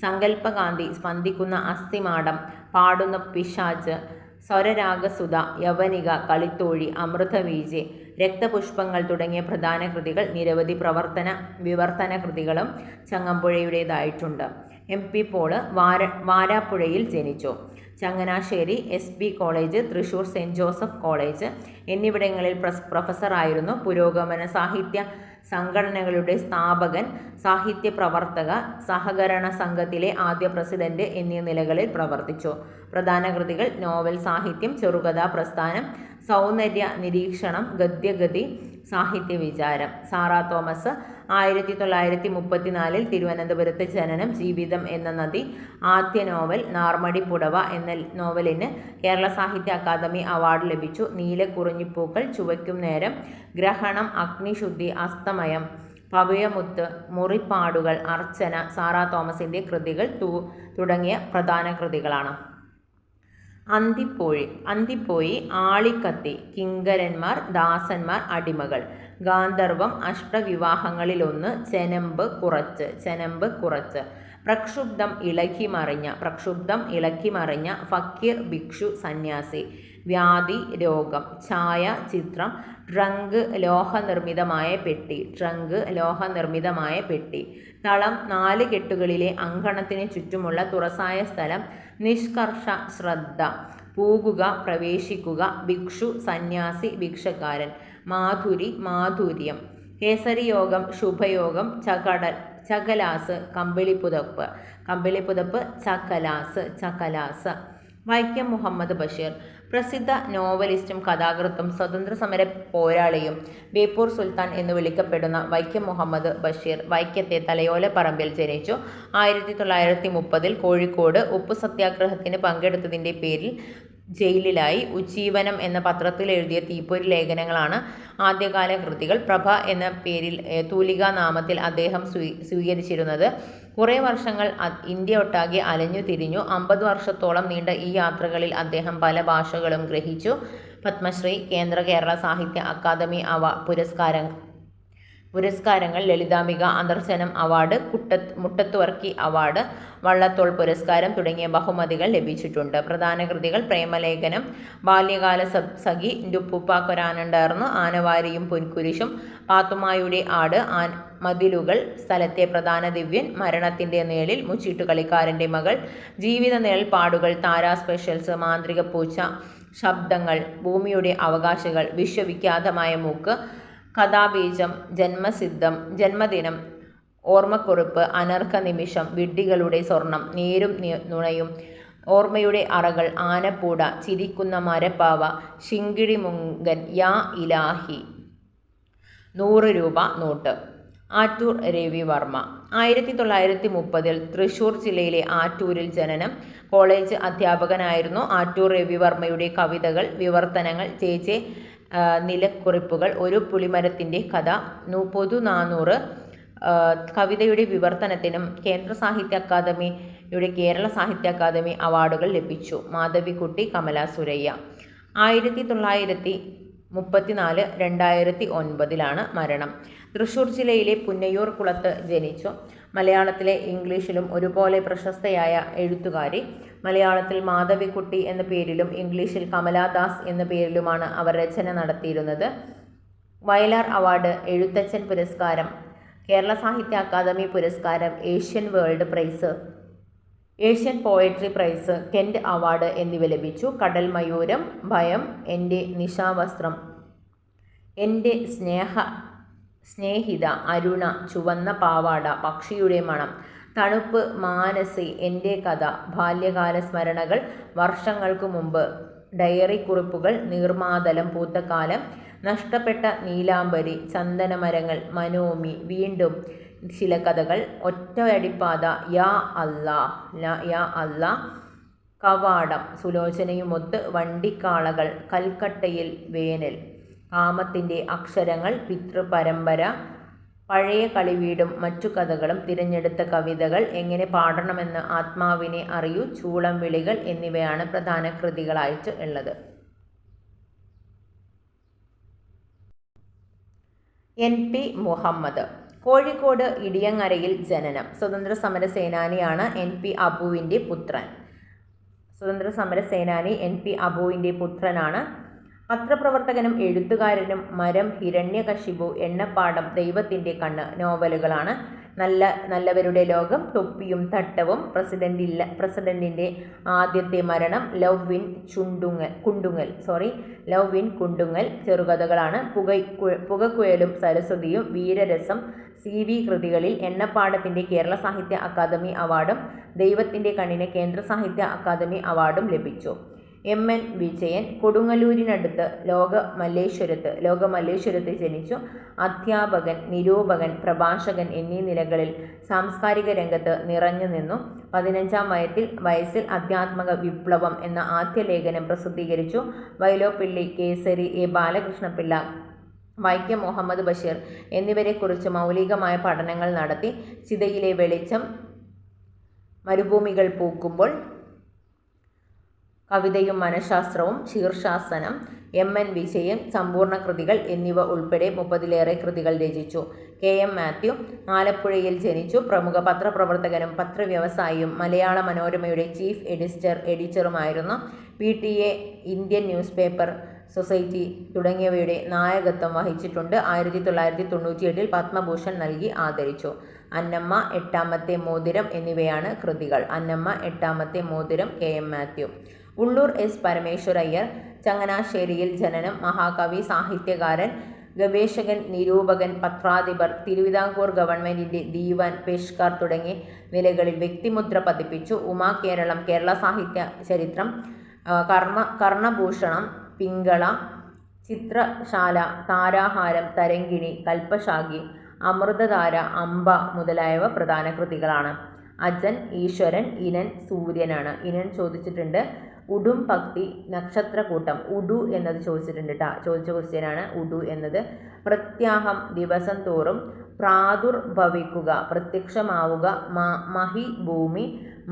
സങ്കല്പകാന്തി, സ്പന്ദിക്കുന്ന അസ്ഥിമാടം, പാടുന്ന പിശാച്, സ്വരരാഗസുധ, യവനിക, കളിത്തോഴി, അമൃതവീജി, രക്തപുഷ്പങ്ങൾ തുടങ്ങിയ പ്രധാന കൃതികൾ. നിരവധി വിവർത്തന കൃതികളും ചങ്ങമ്പുഴയുടേതായിട്ടുണ്ട്. MP പോള് വാരാപ്പുഴയിൽ ജനിച്ചു. Changanassery SB college, Thrissur Saint Joseph college എന്നിവിടങ്ങളിൽ പ്രൊഫസറായിരുന്നു. പുരോഗമന സാഹിത്യ സംഘടനകളുടെ സ്ഥാപകൻ, സാഹിത്യ പ്രവർത്തക, സഹകരണ സംഘത്തിലെ ആദ്യ പ്രസിഡന്റ് എന്നീ നിലകളിൽ പ്രവർത്തിച്ചു. പ്രധാന കൃതികൾ: നോവൽ സാഹിത്യം, ചെറുകഥാ പ്രസ്ഥാനം, സൗന്ദര്യ നിരീക്ഷണം, ഗദ്യഗതി, സാഹിത്യ വിചാരം. Sarah Thomas. 1934 തിരുവനന്തപുരത്ത് ജനനം. ജീവിതം എന്ന നദി. ആദ്യ നോവൽ നാർമടി പുടവ എന്ന നോവലിന് കേരള സാഹിത്യ അക്കാദമി അവാർഡ് ലഭിച്ചു. നീലക്കുറിഞ്ഞിപ്പൂക്കൾ, ചുവയ്ക്കും നേരം, ഗ്രഹണം, അഗ്നിശുദ്ധി, അസ്തമയം, പവിഴമുത്ത്, മുറിപ്പാടുകൾ, അർച്ചന സാറാ തോമസിൻ്റെ കൃതികൾ തുടങ്ങിയ പ്രധാന കൃതികളാണ്. അന്തിപ്പോയി, ആളിക്കത്തി, കിങ്കരന്മാർ, ദാസന്മാർ, അടിമകൾ, ഗാന്ധർവം, അഷ്ടവിവാഹങ്ങളിലൊന്ന്, ചെനമ്പ് കുറച്ച്, പ്രക്ഷുബ്ധം ഇളക്കിമറിഞ്ഞ, ഫക്കീർ, ഭിക്ഷു, സന്യാസി, വ്യാധി, രോഗം, ഛായ, ചിത്രം, ട്രങ്ക് ലോഹനിർമ്മിതമായ പെട്ടി, തളം 4 കെട്ടുകളിലെ അങ്കണത്തിന് ചുറ്റുമുള്ള തുറസായ സ്ഥലം, നിഷ്കർഷ, ശ്രദ്ധ, പൂകുക, പ്രവേശിക്കുക, ഭിക്ഷു, സന്യാസി, ഭിക്ഷക്കാരൻ, മാധുര്യം, കേസരിയോഗം, ശുഭയോഗം, ചകലാസ്, കമ്പിളിപ്പുതപ്പ്, ചകലാസ്. വൈക്കം മുഹമ്മദ് ബഷീർ. പ്രസിദ്ധ നോവലിസ്റ്റും കഥാകൃത്തും സ്വതന്ത്ര സമര പോരാളിയും ബേപ്പൂർ സുൽത്താൻ എന്ന് വിളിക്കപ്പെടുന്ന വൈക്കം മുഹമ്മദ് ബഷീർ വൈക്കത്തെ തലയോലപ്പറമ്പിൽ ജനിച്ചു. 1930 കോഴിക്കോട് ഉപ്പു സത്യാഗ്രഹത്തിന് പങ്കെടുത്തതിൻ്റെ പേരിൽ ജയിലിലായി. ഉജ്ജീവനം എന്ന പത്രത്തിൽ എഴുതിയ തീപ്പൊരി ലേഖനങ്ങളാണ് ആദ്യകാല കൃതികൾ. പ്രഭ എന്ന പേരിൽ തൂലികാ നാമത്തിൽ അദ്ദേഹം സ്വീകരിച്ചിരുന്നത്. കുറേ വർഷങ്ങൾ ഇന്ത്യ ഒട്ടാകെ അലഞ്ഞു തിരിഞ്ഞു. 50 വർഷത്തോളം നീണ്ട ഈ യാത്രകളിൽ അദ്ദേഹം പല ഭാഷകളും ഗ്രഹിച്ചു. പത്മശ്രീ, കേരള സാഹിത്യ അക്കാദമി പുരസ്കാരങ്ങൾ, ലളിതാംബിക അന്തർജനം അവാർഡ്, മുട്ടത്തുവർക്കി അവാർഡ്, വള്ളത്തോൾ പുരസ്കാരം തുടങ്ങിയ ബഹുമതികൾ ലഭിച്ചിട്ടുണ്ട്. പ്രധാന കൃതികൾ: പ്രേമലേഖനം, ബാല്യകാല സഖി, ൻ്റുപ്പൂപ്പാക്കൊരാനണ്ടാർന്നു, ആനവാരിയും പൊൻകുരിശും, പാത്തുമ്മായുടെ ആട്, മതിലുകൾ, സ്ഥലത്തെ പ്രധാന ദിവ്യൻ, മരണത്തിൻ്റെ നിഴലിൽ, മുച്ചീട്ടുകളിക്കാരൻ്റെ മകൾ, ജീവിത നിഴൽ പാടുകൾ, താരാ സ്പെഷ്യൽസ്, മാന്ത്രിക പൂച്ച, ശബ്ദങ്ങൾ, ഭൂമിയുടെ അവകാശികൾ, വിശ്വവിഖ്യാതമായ മൂക്ക്, കഥാബീജം, ജന്മദിനം, ഓർമ്മക്കുറിപ്പ്, അനർഘ നിമിഷം, വിഡ്ഢികളുടെ സ്വർണം, നേരും നുണയും, ഓർമ്മയുടെ അറകൾ, ആനപ്പൂട, ചിരിക്കുന്ന മരപ്പാവ, ശിങ്കിടിമുങ്കൻ, യാ ഇലാഹി, 100 രൂപ നോട്ട്. ആറ്റൂർ രവിവർമ്മ. 1930 തൃശൂർ ജില്ലയിലെ ആറ്റൂരിൽ ജനനം. കോളേജ് അധ്യാപകനായിരുന്നു. ആറ്റൂർ രവിവർമ്മയുടെ കവിതകൾ, വിവർത്തനങ്ങൾ, ജെ നിലക്കുറിപ്പുകൾ, ഒരു പുളിമരത്തിൻ്റെ കഥ, പൊതു 400 കവിതയുടെ വിവർത്തനത്തിനും കേരള സാഹിത്യ അക്കാദമി അവാർഡുകൾ ലഭിച്ചു. മാധവിക്കുട്ടി, കമല സുരയ്യ. 1934 2009 മരണം. തൃശൂർ ജില്ലയിലെ പുന്നയൂർ കുളത്ത് ജനിച്ചു. മലയാളത്തിലെ ഇംഗ്ലീഷിലും ഒരുപോലെ പ്രശസ്തയായ എഴുത്തുകാരി. മലയാളത്തിൽ മാധവിക്കുട്ടി എന്ന പേരിലും ഇംഗ്ലീഷിൽ കമലാദാസ് എന്ന പേരിലുമാണ് അവർ രചന നടത്തിയിരുന്നത്. വയലാർ അവാർഡ്, എഴുത്തച്ഛൻ പുരസ്കാരം, കേരള സാഹിത്യ അക്കാദമി പുരസ്കാരം, Asian world prize, Asian poetry prize, Kent award എന്നിവ ലഭിച്ചു. കടൽ മയൂരം, ഭയം, എൻ്റെ നിശാവസ്ത്രം, എൻ്റെ സ്നേഹിത, അരുണ, ചുവന്ന പാവാട, പക്ഷിയുടെ മണം, തണുപ്പ്, മാനസി, എൻ്റെ കഥ, ബാല്യകാല സ്മരണകൾ, വർഷങ്ങൾക്കു മുമ്പ്, ഡയറി കുറിപ്പുകൾ, നീർമാതലം പൂത്തകാലം, നഷ്ടപ്പെട്ട നീലാംബരി, ചന്ദനമരങ്ങൾ, മനോമി, വീണ്ടും ചില കഥകൾ, ഒറ്റയടിപ്പാത, യാ അല്ലാ, കവാടം, സുലോചനയുമൊത്ത്, വണ്ടിക്കാളകൾ, കൽക്കട്ടയിൽ വേനൽ, കാമത്തിൻ്റെ അക്ഷരങ്ങൾ, പിതൃപരമ്പര, പഴയ കളിവീടും മറ്റു കഥകളും, തിരഞ്ഞെടുത്ത കവിതകൾ, എങ്ങനെ പാടണമെന്ന് ആത്മാവിനെ അറിയൂ, ചൂളം വിളികൾ എന്നിവയാണ് പ്രധാന കൃതികളായിട്ട് ഉള്ളത്. NP മുഹമ്മദ്. കോഴിക്കോട് ഇടിയങ്ങരയിൽ ജനനം. സ്വതന്ത്ര സമര സേനാനിയാണ്. NP അബുവിൻ്റെ പുത്രനാണ്. പത്രപ്രവർത്തകനും എഴുത്തുകാരനും. മരം, ഹിരണ്യകശിപു, എണ്ണപ്പാടം, ദൈവത്തിൻ്റെ കണ്ണ് നോവലുകളാണ്. നല്ലവരുടെ ലോകം, തൊപ്പിയും തട്ടവും, പ്രസിഡന്റിൻ്റെ ആദ്യത്തെ മരണം, ലവ് ഇൻ കുണ്ടുങ്ങൽ ചെറുകഥകളാണ്. പുകക്കുഴലും സരസ്വതിയും, വീരരസം, CV കൃതികളിൽ. എണ്ണപ്പാടത്തിന് കേരള സാഹിത്യ അക്കാദമി അവാർഡും ദൈവത്തിൻ്റെ കണ്ണിന് കേന്ദ്ര സാഹിത്യ അക്കാദമി അവാർഡും ലഭിച്ചു. MN വിജയൻ. കൊടുങ്ങല്ലൂരിനടുത്ത് ലോകമല്ലേശ്വരത്ത് ജനിച്ചു. അധ്യാപകൻ, നിരൂപകൻ, പ്രഭാഷകൻ എന്നീ നിലകളിൽ സാംസ്കാരിക രംഗത്ത് നിറഞ്ഞു നിന്നു. 15-ാം വയസ്സിൽ അധ്യാത്മക വിപ്ലവം എന്ന ആദ്യ ലേഖനം പ്രസിദ്ധീകരിച്ചു. വൈലോപ്പിള്ളി, കേസരി, A. ബാലകൃഷ്ണപിള്ള, വൈക്കം മുഹമ്മദ് ബഷീർ എന്നിവരെക്കുറിച്ച് മൗലികമായ പഠനങ്ങൾ നടത്തി. ചിതയിലെ വെളിച്ചം, മരുഭൂമികൾ പൂക്കുമ്പോൾ, കവിതയും മനഃശാസ്ത്രവും, ശീർഷാസനം, MN വിജയൻ, സമ്പൂർണ്ണ കൃതികൾ എന്നിവ ഉൾപ്പെടെ 30-ലേറെ കൃതികൾ രചിച്ചു. KM മാത്യു. ആലപ്പുഴയിൽ ജനിച്ചു. പ്രമുഖ പത്രപ്രവർത്തകനും പത്രവ്യവസായിയും മലയാള മനോരമയുടെ ചീഫ് എഡിറ്ററുമായിരുന്നു. PTA, Indian news paper society തുടങ്ങിയവയുടെ നായകത്വം വഹിച്ചിട്ടുണ്ട്. 1998 പത്മഭൂഷൺ നൽകി ആദരിച്ചു. അന്നമ്മ, എട്ടാമത്തെ മോതിരം എന്നിവയാണ് കൃതികൾ. അന്നമ്മ, എട്ടാമത്തെ മോതിരം, KM മാത്യു. ഉള്ളൂർ S. പരമേശ്വരയ്യർ. ചങ്ങനാശ്ശേരിയിൽ ജനനം. മഹാകവി, സാഹിത്യകാരൻ, ഗവേഷകൻ, നിരൂപകൻ, പത്രാധിപർ. തിരുവിതാംകൂർ ഗവൺമെൻറ്റിൻ്റെ ദീവാൻ, പേഷ്കാർ തുടങ്ങിയ നിലകളിൽ വ്യക്തിമുദ്ര പതിപ്പിച്ചു. ഉമാ കേരളം, കേരള സാഹിത്യ ചരിത്രം, കർണഭൂഷണം, പിങ്കള, ചിത്രശാല, താരാഹാരം, തരംഗിണി, കൽപ്പശാഖി, അമൃതധാര, അംബ മുതലായവ പ്രധാന കൃതികളാണ്. അജൻ, ഈശ്വരൻ, ഇനൻ, സൂര്യനാണ്. ഇനൻ ചോദിച്ചിട്ടുണ്ട്. ഉഡും പക്തി നക്ഷത്രക്കൂട്ടം. ഉഡു എന്നത് ചോദിച്ചിട്ടുണ്ട് കേട്ടോ, ചോദിച്ച ക്വസ്റ്റ്യനാണ് ഉഡു എന്നത്. പ്രത്യാഹം ദിവസം തോറും. പ്രാദുർഭവിക്കുക പ്രത്യക്ഷമാവുക. മഹി ഭൂമി.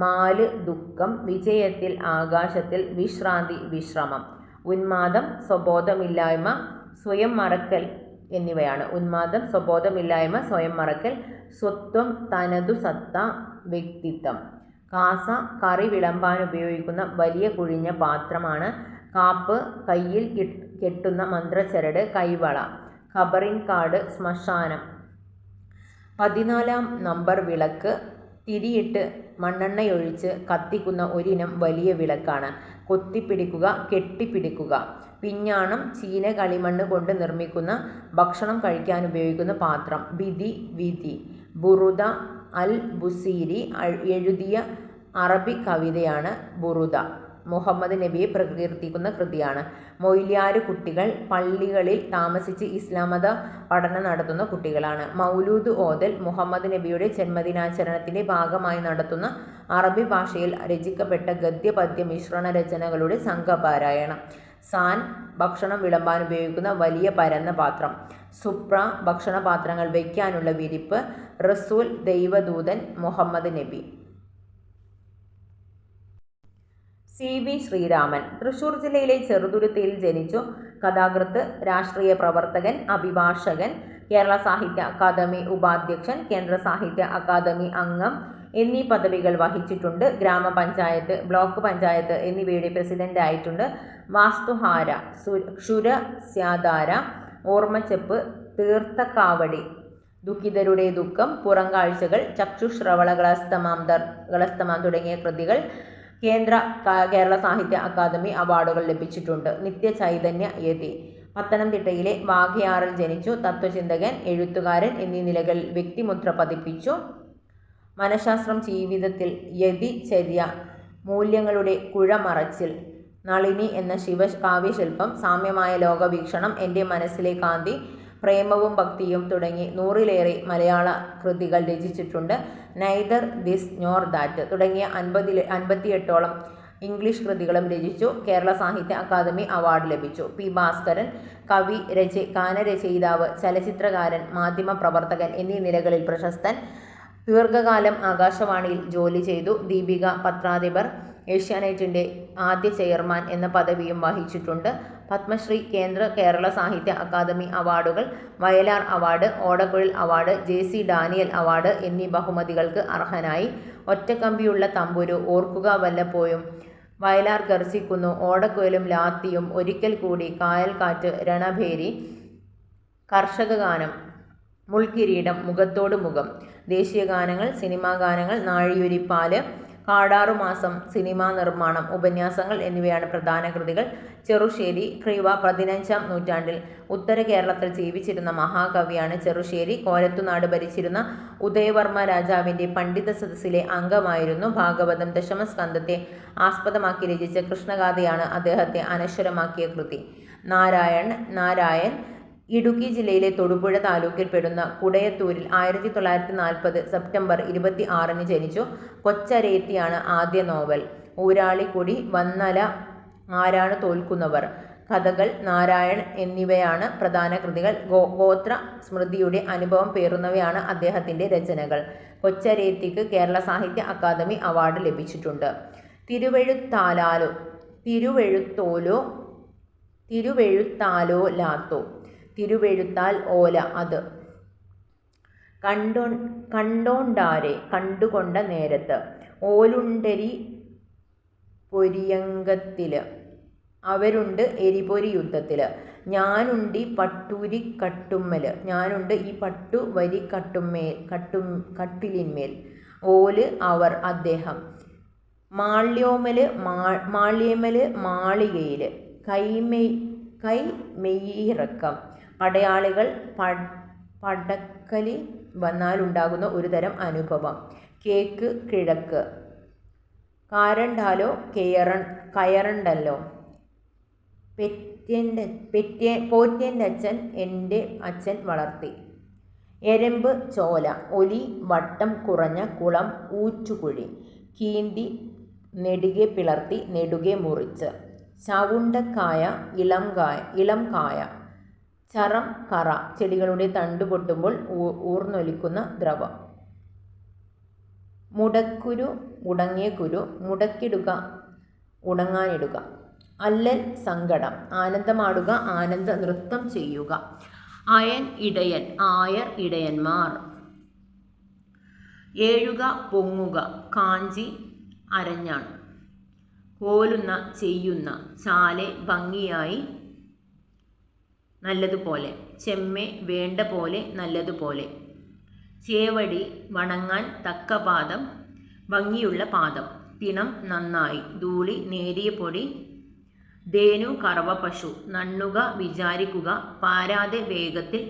മാല് ദുഃഖം. വിജയത്തിൽ ആകാശത്തിൽ. വിശ്രാന്തി വിശ്രമം. ഉന്മാദം സ്വബോധമില്ലായ്മ സ്വയം മറക്കൽ എന്നിവയാണ്. ഉന്മാദം സ്വബോധമില്ലായ്മ സ്വയം മറക്കൽ. സ്വത്വം തനതു സത്ത വ്യക്തിത്വം. കാസ കറി വിളമ്പാൻ ഉപയോഗിക്കുന്ന വലിയ കുഴിഞ്ഞ പാത്രമാണ്. കാപ്പ് കയ്യിൽ കെട്ടുന്ന മന്ത്രച്ചരട് കൈവള. ഖബറിൻ കാട് ശ്മശാനം. 14 നമ്പർ വിളക്ക്. തിരിയിട്ട് മണ്ണെണ്ണയൊഴിച്ച് കത്തിക്കുന്ന ഒരിനം വലിയ വിളക്കാണ്. കൊത്തിപ്പിടിക്കുക കെട്ടിപ്പിടിക്കുക. പിഞ്ഞാണം ചീന കളിമണ്ണ് കൊണ്ട് നിർമ്മിക്കുന്ന ഭക്ഷണം കഴിക്കാൻ ഉപയോഗിക്കുന്ന പാത്രം. വിധി വിധി. ബുറുദ അൽ ബുസീരി എഴുതിയ അറബി കവിതയാണ് ബുറുദ. മുഹമ്മദ് നബിയെ പ്രകീർത്തിക്കുന്ന കൃതിയാണ്. മൊയ്ലിയാര് കുട്ടികൾ പള്ളികളിൽ താമസിച്ച് ഇസ്ലാം മത പഠനം നടത്തുന്ന കുട്ടികളാണ്. മൗലൂദ് ഓതൽ മുഹമ്മദ് നബിയുടെ ജന്മദിനാചരണത്തിൻ്റെ ഭാഗമായി നടത്തുന്ന അറബി ഭാഷയിൽ രചിക്കപ്പെട്ട ഗദ്യപദ്യ മിശ്രണ രചനകളുടെ സംഘപാരായണം. സാൻ ഭക്ഷണം വിളമ്പാൻ ഉപയോഗിക്കുന്ന വലിയ പരന്ന പാത്രം. സുപ്ര ഭക്ഷണപാത്രങ്ങൾ വയ്ക്കാനുള്ള വിരിപ്പ്. റസൂൽ ദൈവദൂതൻ മുഹമ്മദ് നബി. CV ശ്രീരാമൻ തൃശൂർ ജില്ലയിലെ ചെറുതുരുത്തിയിൽ ജനിച്ചു. കഥാകൃത്ത്, രാഷ്ട്രീയ പ്രവർത്തകൻ, അഭിഭാഷകൻ, കേരള സാഹിത്യ അക്കാദമി ഉപാധ്യക്ഷൻ, കേന്ദ്ര സാഹിത്യ അക്കാദമി അംഗം എന്നീ പദവികൾ വഹിച്ചിട്ടുണ്ട്. ഗ്രാമപഞ്ചായത്ത്, ബ്ലോക്ക് പഞ്ചായത്ത് എന്നിവയുടെ പ്രസിഡന്റ് ആയിട്ടുണ്ട്. വാസ്തുഹാര, ക്ഷുരസ്യാധാര, ഓർമ്മച്ചെപ്പ്, തീർത്ഥക്കാവടി, ദുഃഖിതരുടെ ദുഃഖം, പുറംകാഴ്ചകൾ, ചക്ഷുശ്രവണ തുടങ്ങിയ കൃതികൾ കേരള സാഹിത്യ അക്കാദമി അവാർഡുകൾ ലഭിച്ചിട്ടുണ്ട്. നിത്യചൈതന്യ യതി പത്തനംതിട്ടയിലെ വാഗയാറിൽ ജനിച്ചു. തത്വചിന്തകൻ, എഴുത്തുകാരൻ എന്നീ നിലകളിൽ വ്യക്തിമുദ്ര പതിപ്പിച്ചു. മനഃശാസ്ത്രം, ജീവിതത്തിൽ യതിചര്യ, മൂല്യങ്ങളുടെ കുഴമറച്ചിൽ, നളിനി എന്ന കാവ്യശില്പം, സാമ്യമായ ലോകവീക്ഷണം, എൻ്റെ മനസ്സിലെ കാന്തി, പ്രേമവും ഭക്തിയും തുടങ്ങി 100-ലേറെ മലയാള കൃതികൾ രചിച്ചിട്ടുണ്ട്. നൈദർ ദിസ് നോർ ദാറ്റ് തുടങ്ങിയ 58ഓളം ഇംഗ്ലീഷ് കൃതികളും രചിച്ചു. കേരള സാഹിത്യ അക്കാദമി അവാർഡ് ലഭിച്ചു. പി. ഭാസ്കരൻ കവി, ഗാനരചയിതാവ്, ചലച്ചിത്രകാരൻ, മാധ്യമപ്രവർത്തകൻ എന്നീ നിലകളിൽ പ്രശസ്തൻ. ദീർഘകാലം ആകാശവാണിയിൽ ജോലി ചെയ്തു. ദീപിക പത്രാധിപർ, ഏഷ്യാനെറ്റിൻ്റെ ആദ്യ ചെയർമാൻ എന്ന പദവിയും വഹിച്ചിട്ടുണ്ട്. പത്മശ്രീ, കേരള സാഹിത്യ അക്കാദമി അവാർഡുകൾ, Vayalar award, Odakkuzhal award, JC Daniel award എന്നീ ബഹുമതികൾക്ക് അർഹനായി. ഒറ്റക്കമ്പിയുള്ള തമ്പുരു, ഓർക്കുക വല്ലപ്പോഴും, വയലാർ ഗർജിക്കുന്നു, ഓടക്കുഴലും ലാത്തിയും, ഒരിക്കൽ കൂടി, കായൽക്കാറ്റ്, രണഭേരി, കർഷകഗാനം, മുൾക്കിരീടം, മുഖത്തോട് മുഖം, ദേശീയ ഗാനങ്ങൾ, സിനിമാ ഗാനങ്ങൾ, നാഴിയുരിപ്പാല്, കാടാറുമാസം, സിനിമാ നിർമ്മാണം, ഉപന്യാസങ്ങൾ എന്നിവയാണ് പ്രധാന കൃതികൾ. ചെറുശ്ശേരി ക്രിവ 15-ാം നൂറ്റാണ്ടിൽ ഉത്തര കേരളത്തിൽ ജീവിച്ചിരുന്ന മഹാകവിയാണ് ചെറുശ്ശേരി. കോലത്തുനാട് ഭരിച്ചിരുന്ന ഉദയവർമ്മ രാജാവിൻ്റെ പണ്ഡിത സദസ്സിലെ അംഗമായിരുന്നു. ഭാഗവതം ദശമസ്കന്ധത്തെ ആസ്പദമാക്കി രചിച്ച കൃഷ്ണഗാഥയാണ് അദ്ദേഹത്തെ അനശ്വരമാക്കിയ കൃതി. നാരായൺ ഇടുക്കി ജില്ലയിലെ തൊടുപുഴ താലൂക്കിൽപ്പെടുന്ന കുടയത്തൂരിൽ 1940 സെപ്റ്റംബർ 26 ജനിച്ചു. കൊച്ചരേത്തിയാണ് ആദ്യ നോവൽ. ഊരാളിക്കൊടി, വന്നല, ആരാണ് തോൽക്കുന്നവർ, കഥകൾ, നാരായൺ എന്നിവയാണ് പ്രധാന കൃതികൾ. ഗോത്ര സ്മൃതിയുടെ അനുഭവം പേറുന്നവയാണ് അദ്ദേഹത്തിൻ്റെ രചനകൾ. കൊച്ചരേത്തിക്ക് കേരള സാഹിത്യ അക്കാദമി അവാർഡ് ലഭിച്ചിട്ടുണ്ട്. തിരുവെഴുത്താലോ ലാത്തോ, തിരുവെഴുത്താൽ ഓല അത്, കണ്ടോണ്ടാരെ കണ്ടുകൊണ്ട നേരത്ത്, ഓലുണ്ടരി പൊരിയങ്കത്തില്, അവരുണ്ട് എരിപൊരി യുദ്ധത്തിൽ, ഞാനുണ്ടി പട്ടൂരി കട്ടുമ്മല്, ഞാനുണ്ട് ഈ പട്ടു വരി കട്ടിലിന്മേൽ, ഓല് അവർ അദ്ദേഹം, മാള്യോമല് മാളികയിൽ, കൈമെയ്യിറക്കം, പടയാളികൾ പടക്കലി വന്നാലുണ്ടാകുന്ന ഒരു തരം അനുഭവം, കേക്ക് കിഴക്ക്, കാരണ്ടാലോ കയറണ്ടല്ലോ, പോറ്റേൻ്റെ അച്ഛൻ എൻ്റെ അച്ഛൻ വളർത്തി, എരമ്പ് ചോല, ഒലി വട്ടം കുറഞ്ഞ കുളം ഊറ്റുകുഴി, കീന്തി നെടുകെ പിളർത്തി നെടുകെ മുറിച്ച്. ചവുണ്ടക്കായ ഇളം കായ. ചറം കറ ചെടികളുടെ തണ്ടു പൊട്ടുമ്പോൾ ഊർന്നൊലിക്കുന്ന ദ്രവം. മുടക്കുരു ഉടങ്ങിയ കുരു. മുടക്കിടുക ഉണങ്ങാനിടുക. അല്ലൽ സങ്കടം. ആനന്ദമാടുക ആനന്ദ നൃത്തം ചെയ്യുക. അയൻ ഇടയൻ ആയർ ഇടയന്മാർ. ഏഴുക പൊങ്ങുക കാഞ്ചി അരഞ്ഞാൺ. കോലുന്ന ചെയ്യുന്ന ചാലെ ഭംഗിയായി നല്ലതുപോലെ. ചെമ്മെ വേണ്ട പോലെ നല്ലതുപോലെ. ചേവടി വണങ്ങാൻ തക്ക പാദം ഭംഗിയുള്ള പാദം. തിണം നന്നായി. ധൂളി നേരിയ പൊടി. ധേനു കറവ പശു. നണ്ണുക വിചാരിക്കുക. പാരാതെ വേഗത്തിൽ.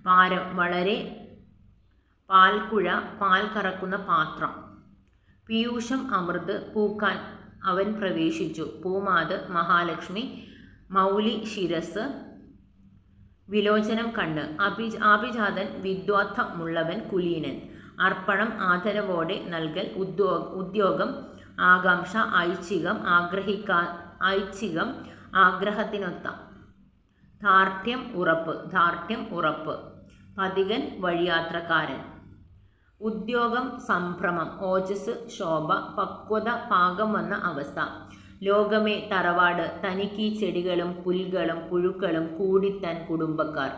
പാരം വളരെ. പാൽക്കുഴ പാൽ കറക്കുന്ന പാത്രം. പീയൂഷം അമൃത് പൂക്കാൻ അവൻ പ്രവേശിച്ചു. പൂമാത് മഹാലക്ഷ്മി. മൗലി ശിരസ്. വിലോചനം കണ്ണ്. ആഭിജാതൻ വിദ്വത്ഥമുള്ളവൻ കുലീനൻ. അർപ്പണം ആദരവോടെ നൽകൽ. ഉദ്യോഗം ആകാംക്ഷ. ഐച്ഛികം ഐച്ഛികം ആഗ്രഹത്തിനൊത്ത. ധാർഢ്യം ഉറപ്പ്. പതികൻ വഴിയാത്രക്കാരൻ. ഉദ്യോഗം സംഭ്രമം. ഓജസ് ശോഭ. പക്വത പാകം വന്ന അവസ്ഥ. ലോകമേ തറവാട്. തനിക്കീ ചെടികളും പുൽകളും പുഴുക്കളും കൂടിത്തൻ കുടുംബക്കാർ.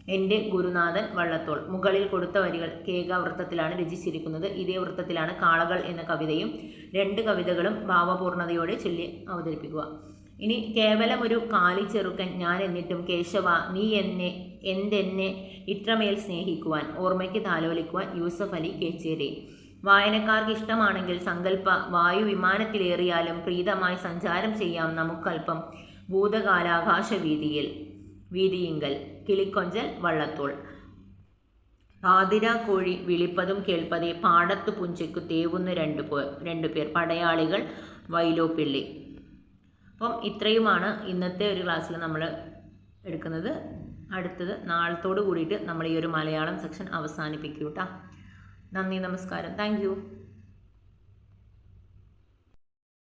എൻ്റെ ഗുരുനാഥൻ വള്ളത്തോൾ. മുകളിൽ കൊടുത്ത വരികൾ കേകാവൃത്തത്തിലാണ് രചിച്ചിരിക്കുന്നത്. ഇതേ വൃത്തത്തിലാണ് കാളകൾ എന്ന കവിതയും. 2 കവിതകളും ഭാവപൂർണതയോടെ ചൊല്ലി അവതരിപ്പിക്കുക. ഇനി കേവലം ഒരു കാലിച്ചെറുക്കൻ ഞാൻ എന്നിട്ടും കേശവ നീ എന്തെന്നെ ഇത്രമേൽ സ്നേഹിക്കുവാൻ. ഓർമ്മയ്ക്ക് താലോലിക്കുവാൻ. യൂസഫ് അലി കേച്ചേരി. വായനക്കാർക്ക് ഇഷ്ടമാണെങ്കിൽ സങ്കല്പ വായു വിമാനത്തിലേറിയാലും പ്രീതമായി സഞ്ചാരം ചെയ്യാം നമുക്കല്പം ഭൂതകാലാകാശ വീതിയിങ്കൽ. കിളിക്കൊഞ്ചൽ വള്ളത്തോൾ. പാതിരാ കോഴി വിളിപ്പതും കേൾപ്പതേ പാടത്തു പുഞ്ചയ്ക്കു തേവുന്ന 2 പേർ. പടയാളികൾ വൈലോപ്പിള്ളി. അപ്പം ഇത്രയുമാണ് ഇന്നത്തെ ഒരു ക്ലാസ്സിൽ നമ്മൾ എടുക്കുന്നത്. അടുത്തത് നാളത്തോട് കൂടിയിട്ട് നമ്മൾ ഈ ഒരു മലയാളം സെക്ഷൻ അവസാനിപ്പിക്കും കേട്ടോ. നന്ദി, നമസ്കാരം. Thank you.